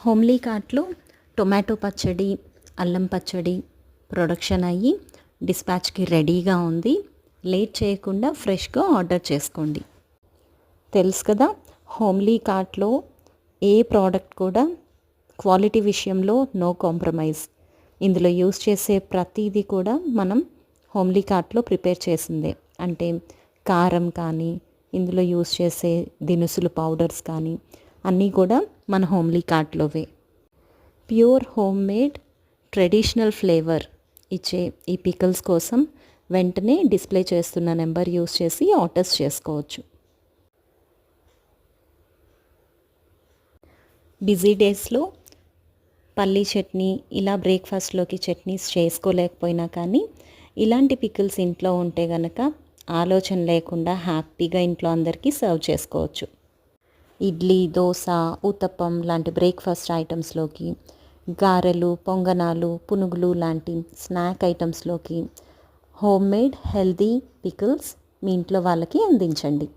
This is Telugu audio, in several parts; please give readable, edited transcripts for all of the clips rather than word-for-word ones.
హోమ్లీ కార్ట్లో టొమాటో పచ్చడి, అల్లం పచ్చడి ప్రొడక్షన్ అయ్యి డిస్పాచ్కి రెడీగా ఉంది. లేట్ చేయకుండా ఫ్రెష్గా ఆర్డర్ చేసుకోండి. తెలుసు కదా, హోమ్లీ కార్ట్లో ఏ ప్రోడక్ట్ కూడా క్వాలిటీ విషయంలో నో కాంప్రమైజ్. ఇందులో యూస్ చేసే ప్రతిదీ కూడా మనం హోమ్లీ కార్ట్లో ప్రిపేర్ చేసిందే. అంటే కారం కానీ, ఇందులో యూస్ చేసే దినుసులు పౌడర్స్ కానీ అన్నీ కూడా మన హోమ్లీ కార్ట్లోవే. Pure home made traditional flavour ఇచ్చే ఈ పికల్స్ కోసం వెంటనే డిస్ప్లే చేస్తున్న నెంబర్ యూస్ చేసి ఆర్డర్స్ చేసుకోవచ్చు. బిజీ డేస్లో పల్లీ చట్నీ ఇలా బ్రేక్ఫాస్ట్లోకి చట్నీస్ చేసుకోలేకపోయినా కానీ ఇలాంటి పికిల్స్ ఇంట్లో ఉంటే గనక ఆలోచన లేకుండా హ్యాపీగా ఇంట్లో అందరికీ సర్వ్ చేసుకోవచ్చు. ఇడ్లీ, దోశ, ఉత్తప్పం లాంటి బ్రేక్ఫాస్ట్ ఐటమ్స్లోకి, గారెలు, పొంగనాలు, పునుగులు లాంటి స్నాక్ ఐటమ్స్లోకి హోమ్ మేడ్ హెల్దీ పికిల్స్ మీ ఇంట్లో వాళ్ళకి అందించండి.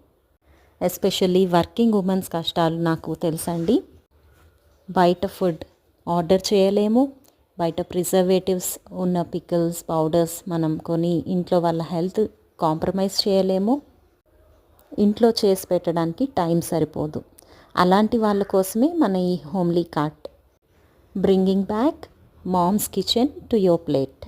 ఎస్పెషల్లీ వర్కింగ్ ఉమెన్స్ కష్టాలు నాకు తెలుసండి. బయట ఫుడ్ ఆర్డర్ చేయలేము, బయట ప్రిజర్వేటివ్స్ ఉన్న పికిల్స్, పౌడర్స్ మనం కొని ఇంట్లో వాళ్ళ హెల్త్ కాంప్రమైజ్ చేయలేము. ఇంట్లో చేసి పెట్టడానికి టైం సరిపోదు. అలాంటి వాళ్ళ కోసమే మన ఈ homely cart, bringing back mom's kitchen to your plate.